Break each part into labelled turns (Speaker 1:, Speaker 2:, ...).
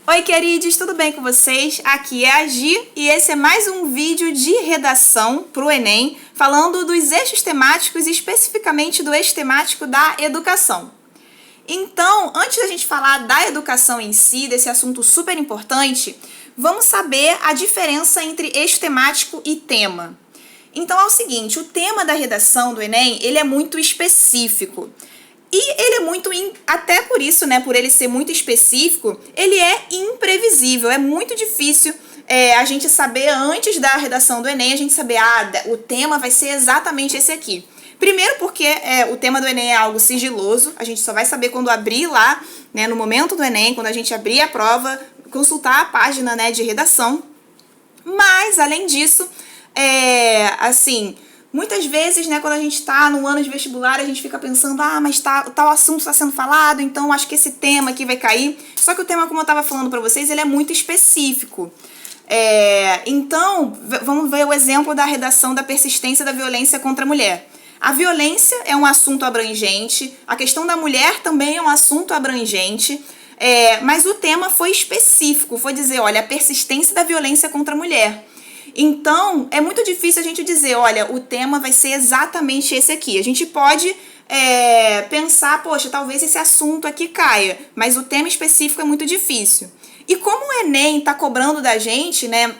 Speaker 1: Oi, queridos, tudo bem com vocês? Aqui é a Gi e esse é mais um vídeo de redação para o Enem, falando dos eixos temáticos e especificamente do eixo temático da educação. Então, antes da gente falar da educação em si, desse assunto super importante, vamos saber a diferença entre eixo temático e tema. Então é o seguinte, o tema da redação do Enem, ele é muito específico. E ele é muito, até por isso, né, por ele ser muito específico, ele é imprevisível, é muito difícil a gente saber antes da redação do Enem, a gente saber, o tema vai ser exatamente esse aqui. Primeiro porque o tema do Enem é algo sigiloso, a gente só vai saber quando abrir lá, né, no momento do Enem, quando a gente abrir a prova, consultar a página, né, de redação. Mas, além disso, muitas vezes, né, quando a gente está no ano de vestibular, a gente fica pensando, mas tal assunto está sendo falado, então acho que esse tema aqui vai cair. Só que o tema, como eu estava falando para vocês, ele é muito específico. Então, vamos ver o exemplo da redação da persistência da violência contra a mulher. A violência é um assunto abrangente, a questão da mulher também é um assunto abrangente, mas o tema foi específico, foi dizer, olha, a persistência da violência contra a mulher. Então, é muito difícil a gente dizer, olha, o tema vai ser exatamente esse aqui. A gente pode pensar, poxa, talvez esse assunto aqui caia, mas o tema específico é muito difícil. E como o Enem está cobrando da gente, né,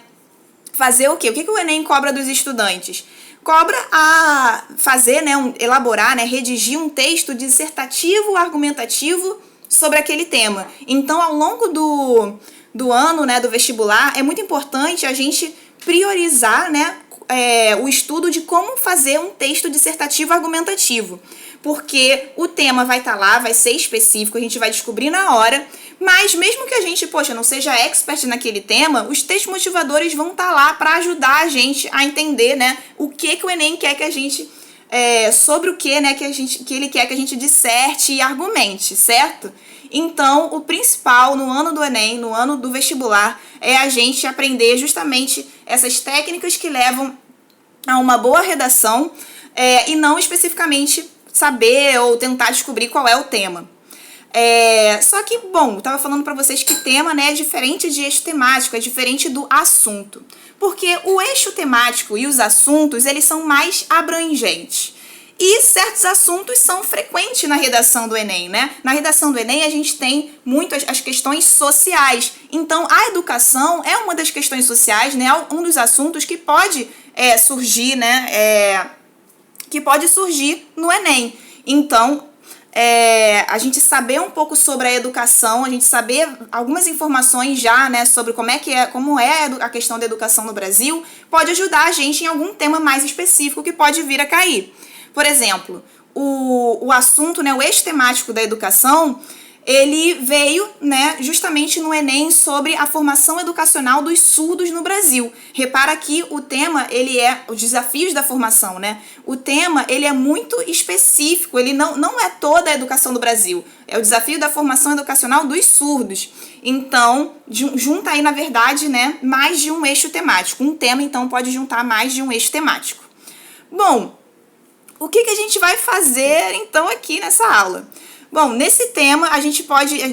Speaker 1: fazer o quê? O que o Enem cobra dos estudantes? Cobra a fazer, né, elaborar, né, redigir um texto dissertativo, argumentativo sobre aquele tema. Então, ao longo do ano, né, do vestibular, é muito importante a gente priorizar, né, o estudo de como fazer um texto dissertativo argumentativo. Porque o tema vai estar lá, vai ser específico, a gente vai descobrir na hora, mas mesmo que a gente, não seja expert naquele tema, os textos motivadores vão estar lá para ajudar a gente a entender, né, o que o Enem quer que a gente, sobre o que, né, que ele quer que a gente disserte e argumente, certo? Então, o principal no ano do Enem, no ano do vestibular, é a gente aprender justamente essas técnicas que levam a uma boa redação e não especificamente saber ou tentar descobrir qual é o tema. Só que, eu estava falando para vocês que tema, né, é diferente de eixo temático, é diferente do assunto. Porque o eixo temático e os assuntos, eles são mais abrangentes. E certos assuntos são frequentes na redação do Enem, né? Na redação do Enem a gente tem muitas as questões sociais. Então, a educação é uma das questões sociais, né? Um dos assuntos que pode surgir, né? Que pode surgir no Enem. Então, a gente saber um pouco sobre a educação, a gente saber algumas informações já, né, sobre como é a questão da educação no Brasil, pode ajudar a gente em algum tema mais específico que pode vir a cair. Por exemplo, o assunto, né, o eixo temático da educação, ele veio, né, justamente no Enem sobre a formação educacional dos surdos no Brasil. Repara que o tema, ele é os desafios da formação, né? O tema, ele é muito específico, ele não é toda a educação do Brasil. É o desafio da formação educacional dos surdos. Então, junta aí, na verdade, né, mais de um eixo temático. Um tema, então, pode juntar mais de um eixo temático. Bom, o que a gente vai fazer, então, aqui nessa aula? Bom, nesse tema,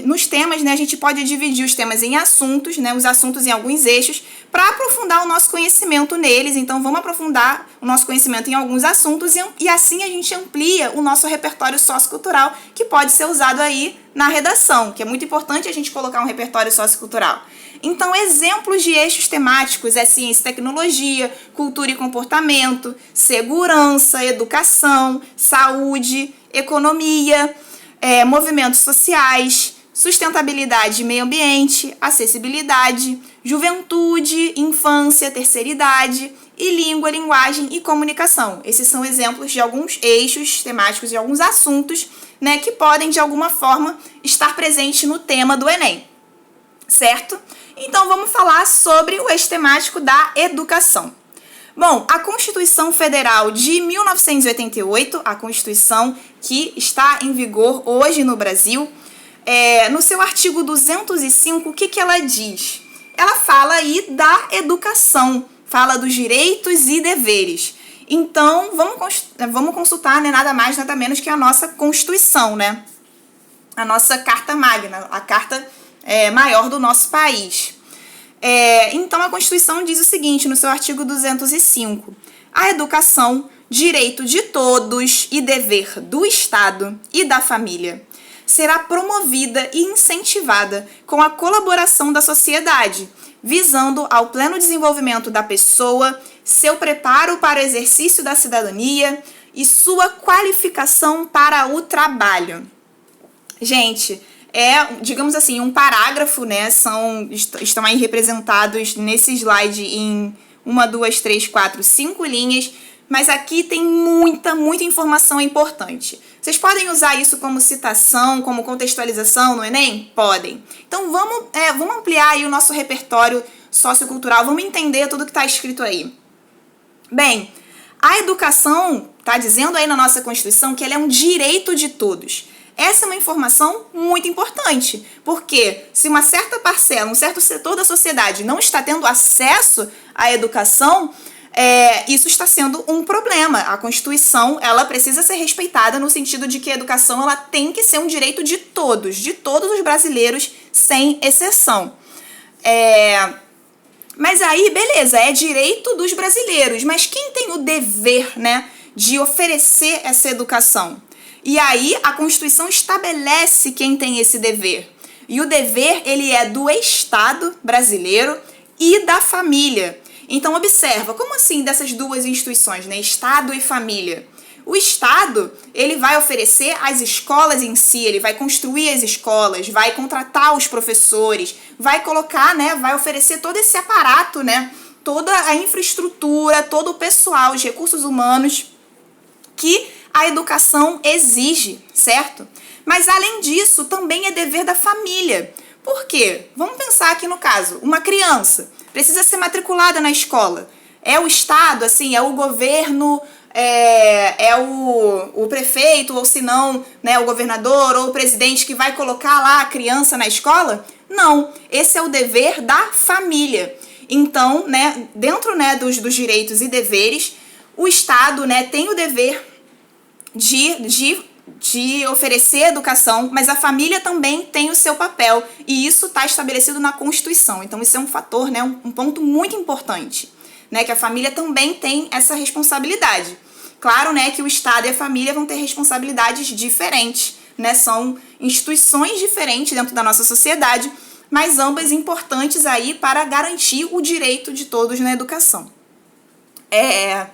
Speaker 1: nos temas, né, a gente pode dividir os temas em assuntos, né, os assuntos em alguns eixos, para aprofundar o nosso conhecimento neles. Então, vamos aprofundar o nosso conhecimento em alguns assuntos e assim a gente amplia o nosso repertório sociocultural, que pode ser usado aí na redação, que é muito importante a gente colocar um repertório sociocultural. Então, exemplos de eixos temáticos é ciência e tecnologia, cultura e comportamento, segurança, educação, saúde, economia, movimentos sociais, sustentabilidade e meio ambiente, acessibilidade, juventude, infância, terceira idade e língua, linguagem e comunicação. Esses são exemplos de alguns eixos temáticos e alguns assuntos, né, que podem, de alguma forma, estar presentes no tema do Enem, certo? Então, vamos falar sobre o eixo temático da educação. Bom, a Constituição Federal de 1988, a Constituição que está em vigor hoje no Brasil, no seu artigo 205, o que ela diz? Ela fala aí da educação, fala dos direitos e deveres. Então, vamos consultar, né, nada mais, nada menos que a nossa Constituição, né? A nossa Carta Magna, a Carta maior do nosso país. Então, a Constituição diz o seguinte, no seu artigo 205, a educação, direito de todos e dever do Estado e da família, será promovida e incentivada com a colaboração da sociedade, visando ao pleno desenvolvimento da pessoa, seu preparo para o exercício da cidadania e sua qualificação para o trabalho. Gente, digamos assim, um parágrafo, né? Estão aí representados nesse slide em 1, 2, 3, 4, 5 linhas, mas aqui tem muita informação importante. Vocês podem usar isso como citação, como contextualização no Enem? Podem. Então vamos ampliar aí o nosso repertório sociocultural, vamos entender tudo que está escrito aí. Bem, a educação está dizendo aí na nossa Constituição que ela é um direito de todos. Essa é uma informação muito importante, porque se uma certa parcela, um certo setor da sociedade não está tendo acesso à educação, isso está sendo um problema. A Constituição, ela precisa ser respeitada no sentido de que a educação ela tem que ser um direito de todos os brasileiros, sem exceção. Mas aí, beleza, é direito dos brasileiros, mas quem tem o dever, né, de oferecer essa educação? E aí, a Constituição estabelece quem tem esse dever. E o dever, ele é do Estado brasileiro e da família. Então, observa, como assim dessas duas instituições, né? Estado e família? O Estado, ele vai oferecer as escolas em si, ele vai construir as escolas, vai contratar os professores, vai colocar, né? Vai oferecer todo esse aparato, né? Toda a infraestrutura, todo o pessoal, os recursos humanos que a educação exige, certo? Mas, além disso, também é dever da família. Por quê? Vamos pensar aqui no caso, uma criança precisa ser matriculada na escola. É o Estado, assim, é o governo, o prefeito, ou se não, né, o governador ou o presidente que vai colocar lá a criança na escola? Não, esse é o dever da família. Então, né, dentro, né, dos direitos e deveres, o Estado, né, tem o dever de oferecer educação, mas a família também tem o seu papel, e isso está estabelecido na Constituição. Então isso é um fator, né, um ponto muito importante, né, que a família também tem essa responsabilidade. Claro, né, que o Estado e a família vão ter responsabilidades diferentes, né, são instituições diferentes dentro da nossa sociedade, mas ambas importantes aí para garantir o direito de todos na educação.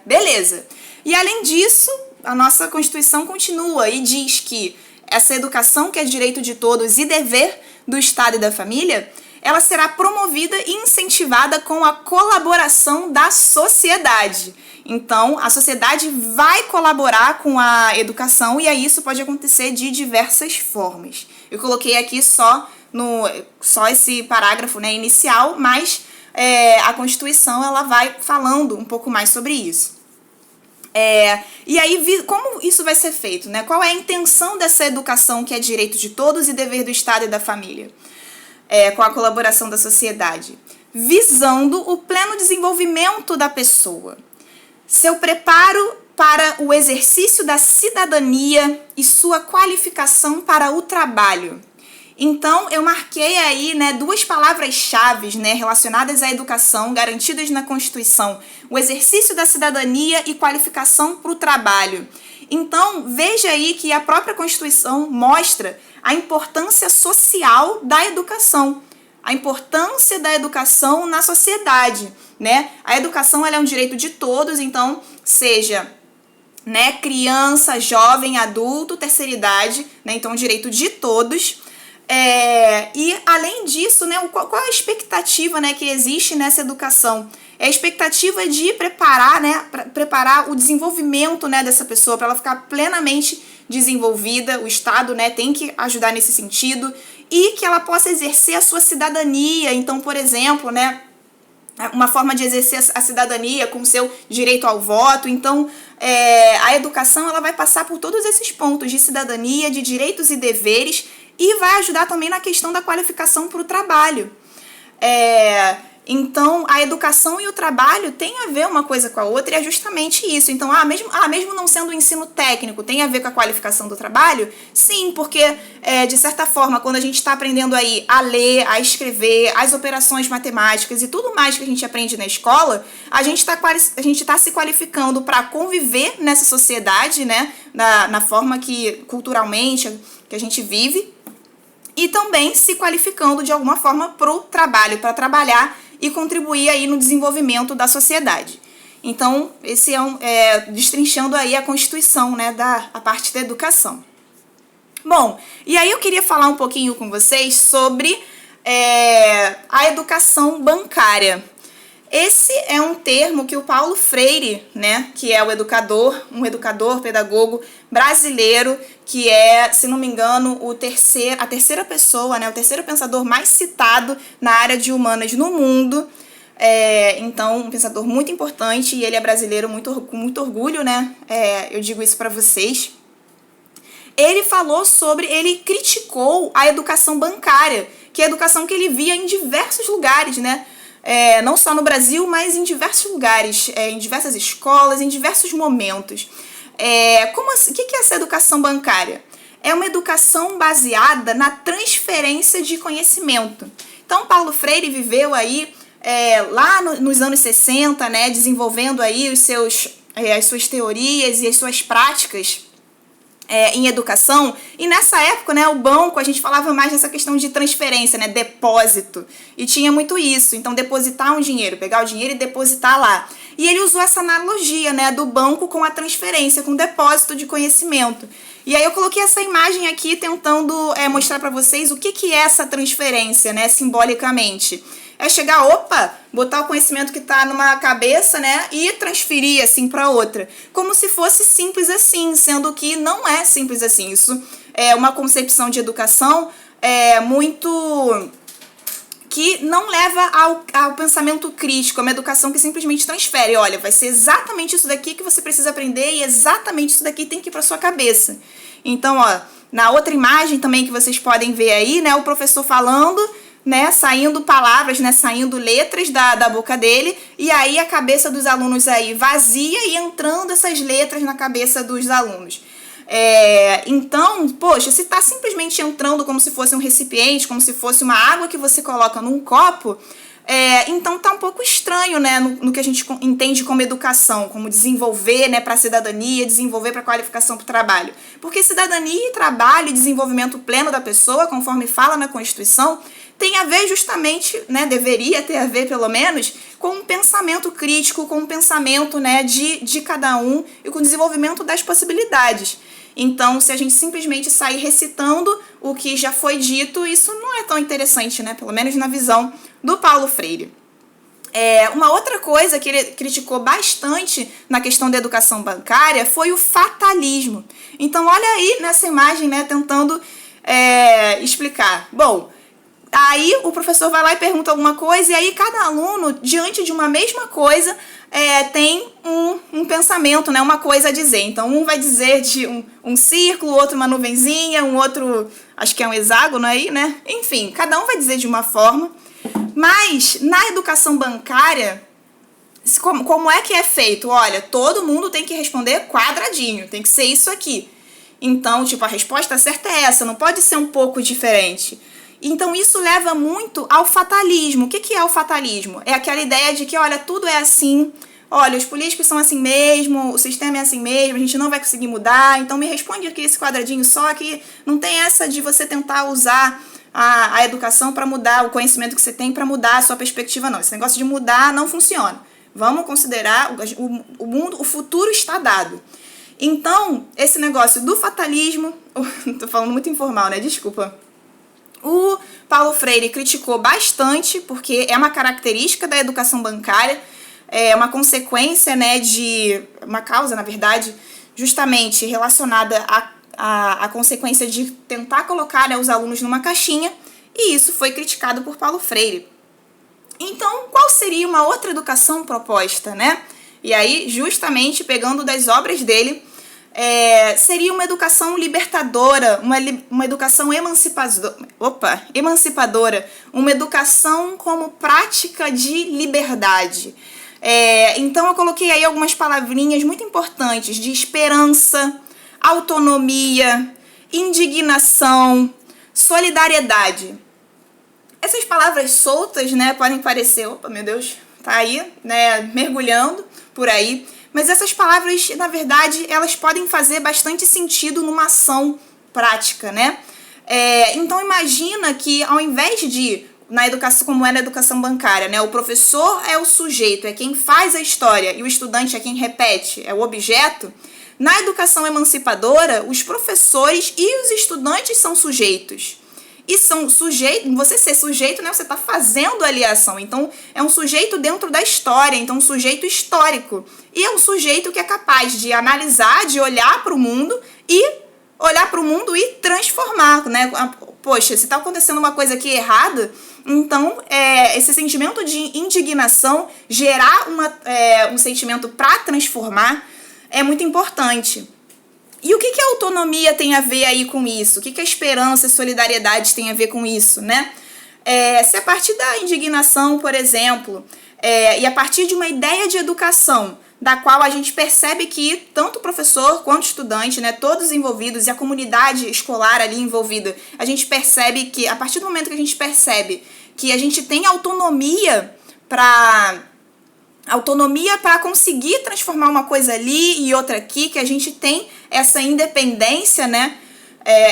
Speaker 1: Beleza. E além disso, a nossa Constituição continua e diz que essa educação, que é direito de todos e dever do Estado e da família, ela será promovida e incentivada com a colaboração da sociedade. Então, a sociedade vai colaborar com a educação, e aí isso pode acontecer de diversas formas. Eu coloquei aqui só esse parágrafo, né, inicial, mas a Constituição ela vai falando um pouco mais sobre isso. E aí, como isso vai ser feito, né? Qual é a intenção dessa educação que é direito de todos e dever do Estado e da família? Com a colaboração da sociedade. Visando o pleno desenvolvimento da pessoa. Seu preparo para o exercício da cidadania e sua qualificação para o trabalho. Então, eu marquei aí, né, duas palavras-chave, né, relacionadas à educação, garantidas na Constituição. O exercício da cidadania e qualificação para o trabalho. Então, veja aí que a própria Constituição mostra a importância social da educação. A importância da educação na sociedade, né? A educação ela é um direito de todos, então, seja, né, criança, jovem, adulto, terceira idade, né, então, direito de todos. E além disso, né, qual é a expectativa, né, que existe nessa educação? É a expectativa de preparar, né, preparar o desenvolvimento, né, dessa pessoa para ela ficar plenamente desenvolvida. O Estado, né, tem que ajudar nesse sentido e que ela possa exercer a sua cidadania. Então, por exemplo, né, uma forma de exercer a cidadania com o seu direito ao voto. Então, a educação ela vai passar por todos esses pontos de cidadania, de direitos e deveres, e vai ajudar também na questão da qualificação para o trabalho. Então, a educação e o trabalho têm a ver uma coisa com a outra e é justamente isso. Então, mesmo não sendo o ensino técnico, tem a ver com a qualificação do trabalho? Sim, porque, de certa forma, quando a gente está aprendendo aí a ler, a escrever, as operações matemáticas e tudo mais que a gente aprende na escola, a gente tá se qualificando para conviver nessa sociedade, né, na forma que, culturalmente, que a gente vive, e também se qualificando de alguma forma para o trabalho, para trabalhar e contribuir aí no desenvolvimento da sociedade. Então, esse destrinchando aí a Constituição, né, a parte da educação. Bom, e aí eu queria falar um pouquinho com vocês sobre a educação bancária. Esse é um termo que o Paulo Freire, né, que é um educador, pedagogo brasileiro, que é, se não me engano, a terceira pessoa, né, o terceiro pensador mais citado na área de humanas no mundo. Então, um pensador muito importante, e ele é brasileiro com muito orgulho, né, eu digo isso para vocês. Ele criticou a educação bancária, que é a educação que ele via em diversos lugares, né, não só no Brasil, mas em diversos lugares, em diversas escolas, em diversos momentos. O que é essa educação bancária? É uma educação baseada na transferência de conhecimento. Então, Paulo Freire viveu aí lá nos anos 60, né, desenvolvendo aí as suas teorias e as suas práticas em educação, e nessa época, né, o banco, a gente falava mais nessa questão de transferência, né, depósito, e tinha muito isso, então depositar um dinheiro, pegar o dinheiro e depositar lá. E ele usou essa analogia, né, do banco com a transferência, com o depósito de conhecimento. E aí eu coloquei essa imagem aqui tentando mostrar para vocês o que é essa transferência, né, simbolicamente. É chegar, botar o conhecimento que está numa cabeça, né, e transferir assim para outra, como se fosse simples assim, sendo que não é simples assim. Isso é uma concepção de educação muito que não leva ao pensamento crítico, é uma educação que simplesmente transfere. Olha, vai ser exatamente isso daqui que você precisa aprender e exatamente isso daqui tem que ir para sua cabeça. Então, na outra imagem também que vocês podem ver aí, né, o professor falando, né, saindo palavras, né, saindo letras da boca dele, e aí a cabeça dos alunos aí vazia e entrando essas letras na cabeça dos alunos. Então, poxa, se está simplesmente entrando como se fosse um recipiente, como se fosse uma água que você coloca num copo, então tá um pouco estranho, né, no que a gente entende como educação, como desenvolver, né, para a cidadania, desenvolver para a qualificação para o trabalho. Porque cidadania e trabalho e desenvolvimento pleno da pessoa, conforme fala na Constituição, tem a ver justamente, né, deveria ter a ver pelo menos, com um pensamento crítico, com um pensamento, né, de cada um e com o desenvolvimento das possibilidades. Então, se a gente simplesmente sair recitando o que já foi dito, isso não é tão interessante, né, pelo menos na visão do Paulo Freire. Uma outra coisa que ele criticou bastante na questão da educação bancária foi o fatalismo. Então, olha aí nessa imagem, né, tentando explicar. Bom, aí o professor vai lá e pergunta alguma coisa, e aí cada aluno, diante de uma mesma coisa, tem um pensamento, né, uma coisa a dizer. Então, um vai dizer de um círculo, outro uma nuvenzinha, um outro, acho que é um hexágono aí, né? Enfim, cada um vai dizer de uma forma. Mas, na educação bancária, como é que é feito? Olha, todo mundo tem que responder quadradinho, tem que ser isso aqui. Então, tipo, a resposta certa é essa, não pode ser um pouco diferente. Então, isso leva muito ao fatalismo. O que é o fatalismo? É aquela ideia de que, olha, tudo é assim, olha, os políticos são assim mesmo, o sistema é assim mesmo, a gente não vai conseguir mudar, então me responde aqui esse quadradinho só, que não tem essa de você tentar usar a educação para mudar o conhecimento que você tem para mudar a sua perspectiva, não. Esse negócio de mudar não funciona. Vamos considerar o mundo, o futuro está dado. Então, esse negócio do fatalismo, tô falando muito informal, né? Desculpa. O Paulo Freire criticou bastante, porque é uma característica da educação bancária, é uma consequência, né, uma causa, na verdade, justamente relacionada à consequência de tentar colocar, né, os alunos numa caixinha, e isso foi criticado por Paulo Freire. Então, qual seria uma outra educação proposta, né? E aí, justamente pegando das obras dele, seria uma educação libertadora, uma educação emancipadora, uma educação como prática de liberdade. Então eu coloquei aí algumas palavrinhas muito importantes de esperança, autonomia, indignação, solidariedade. Essas palavras soltas, né, podem parecer, opa, meu Deus, tá aí, né, mergulhando por aí, mas essas palavras, na verdade, elas podem fazer bastante sentido numa ação prática, né? Então imagina que ao invés de, na educação, como é na educação bancária, né, o professor é o sujeito, é quem faz a história, e o estudante é quem repete, é o objeto. Na educação emancipadora, os professores e os estudantes são sujeitos. E são sujeitos, você ser sujeito, né, você está fazendo ali a ação. Então, é um sujeito dentro da história, então um sujeito histórico. E é um sujeito que é capaz de analisar, de olhar para o mundo e transformar, né? Poxa, se está acontecendo uma coisa aqui errada, então esse sentimento de indignação, gerar um sentimento para transformar, é muito importante. E o que a autonomia tem a ver aí com isso? O que a esperança e solidariedade tem a ver com isso, né? Se a partir da indignação, por exemplo, e a partir de uma ideia de educação, da qual a gente percebe que tanto o professor quanto o estudante, né, todos envolvidos, e a comunidade escolar ali envolvida, a gente percebe que, a partir do momento que a gente percebe que a gente tem autonomia para conseguir transformar uma coisa ali e outra aqui, que a gente tem essa independência, né,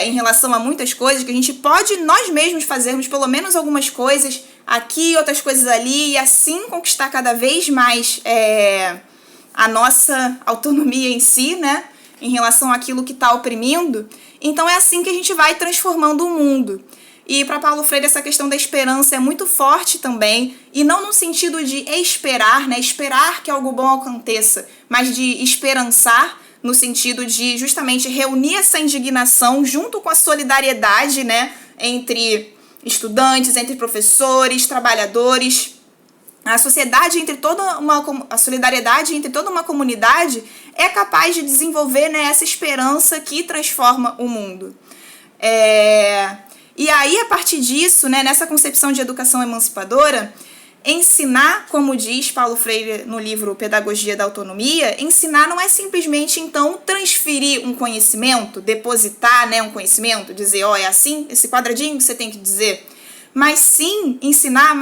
Speaker 1: em relação a muitas coisas, que a gente pode nós mesmos fazermos pelo menos algumas coisas aqui, outras coisas ali, e assim conquistar cada vez mais a nossa autonomia em si, né, em relação àquilo que está oprimindo. Então é assim que a gente vai transformando o mundo. E para Paulo Freire essa questão da esperança é muito forte também, e não no sentido de esperar, né, esperar que algo bom aconteça, mas de esperançar no sentido de justamente reunir essa indignação junto com a solidariedade, né, entre estudantes, entre professores, trabalhadores. A solidariedade entre toda uma comunidade é capaz de desenvolver, né, essa esperança que transforma o mundo. E aí, a partir disso, né, nessa concepção de educação emancipadora, ensinar, como diz Paulo Freire no livro Pedagogia da Autonomia, ensinar não é simplesmente, então, transferir um conhecimento, depositar, né, um conhecimento, dizer, é assim, esse quadradinho que você tem que dizer. Mas sim, ensinar,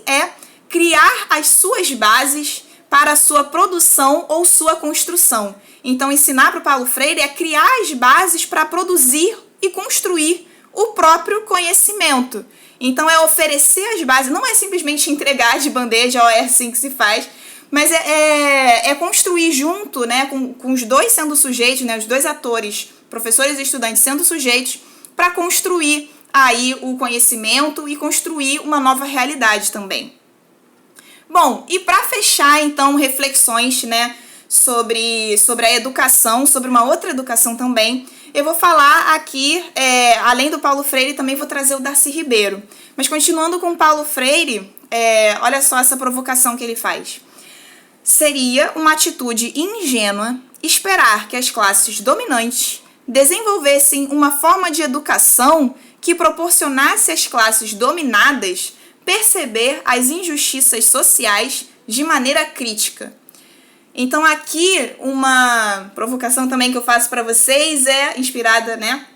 Speaker 1: é criar as suas bases para a sua produção ou sua construção. Então, ensinar para o Paulo Freire é criar as bases para produzir e construir o próprio conhecimento. Então, é oferecer as bases, não é simplesmente entregar de bandeja, é assim que se faz, mas é construir junto, né, com os dois sendo sujeitos, né, os dois atores, professores e estudantes sendo sujeitos, para construir aí o conhecimento e construir uma nova realidade também. Bom, e para fechar, então, reflexões, né, sobre a educação, sobre uma outra educação também, eu vou falar aqui, além do Paulo Freire, também vou trazer o Darcy Ribeiro. Mas continuando com o Paulo Freire, olha só essa provocação que ele faz. Seria uma atitude ingênua esperar que as classes dominantes desenvolvessem uma forma de educação que proporcionasse às classes dominadas perceber as injustiças sociais de maneira crítica. Então aqui uma provocação também que eu faço para vocês é inspirada, né,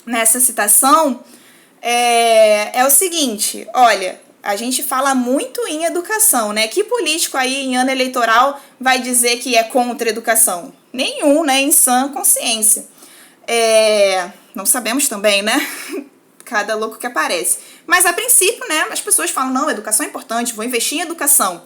Speaker 1: nessa citação, é o seguinte, olha, a gente fala muito em educação, né? Que político aí em ano eleitoral vai dizer que é contra a educação? Nenhum, né, em sã consciência. Não sabemos também, né? Cada louco que aparece. Mas a princípio, né, as pessoas falam, não, educação é importante, vou investir em educação.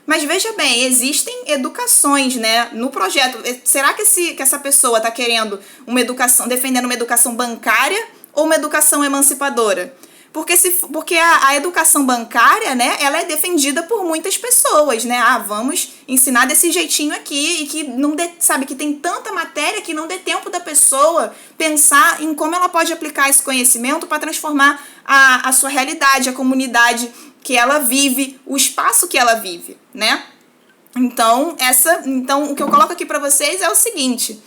Speaker 1: Mas veja bem, existem educações, né, no projeto. Será que essa pessoa está querendo uma educação, defendendo uma educação bancária ou uma educação emancipadora? Porque a educação bancária, né, ela é defendida por muitas pessoas, né? Vamos ensinar desse jeitinho aqui e que não sabe que tem tanta matéria que não dê tempo da pessoa pensar em como ela pode aplicar esse conhecimento para transformar a sua realidade, a comunidade que ela vive, o espaço que ela vive, né? Então, o que eu coloco aqui para vocês é o seguinte: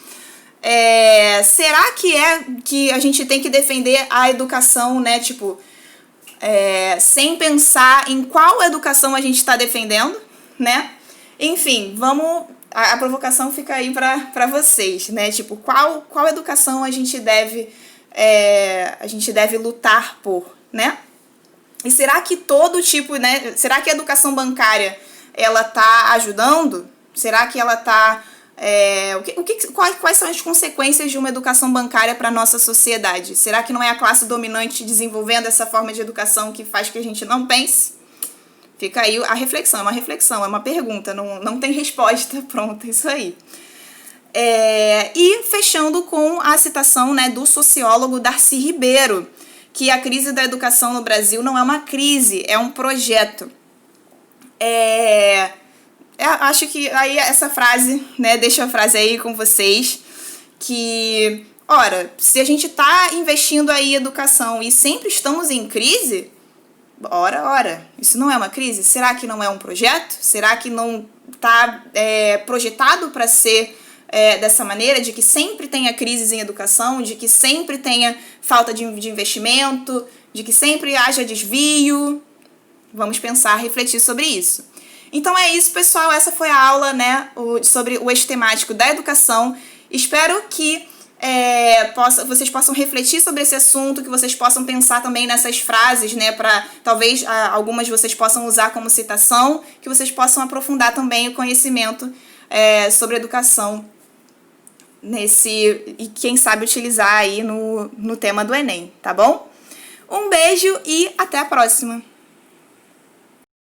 Speaker 1: Será que a gente tem que defender a educação, né, tipo, sem pensar em qual educação a gente está defendendo, né? Enfim, a provocação fica aí para vocês, né? Tipo, qual educação a gente deve lutar por, né? E será que todo tipo, né? Será que a educação bancária ela tá ajudando? Será que ela tá quais são as consequências de uma educação bancária para a nossa sociedade? Será que não é a classe dominante desenvolvendo essa forma de educação que faz que a gente não pense? Fica aí a reflexão, é uma pergunta, não tem resposta pronta, isso aí. E fechando com a citação, né, do sociólogo Darcy Ribeiro, que a crise da educação no Brasil não é uma crise, é um projeto. Acho que aí essa frase, né, deixo a frase aí com vocês, que, ora, se a gente está investindo aí em educação e sempre estamos em crise, ora, isso não é uma crise? Será que não é um projeto? Será que não está projetado para ser dessa maneira, de que sempre tenha crises em educação, de que sempre tenha falta de investimento, de que sempre haja desvio? Vamos pensar, refletir sobre isso. Então é isso, pessoal. Essa foi a aula, né, sobre o eixo temático da educação. Espero que vocês possam refletir sobre esse assunto, que vocês possam pensar também nessas frases, né, para talvez algumas vocês possam usar como citação, que vocês possam aprofundar também o conhecimento sobre educação e quem sabe utilizar aí no tema do Enem, tá bom? Um beijo e até a próxima!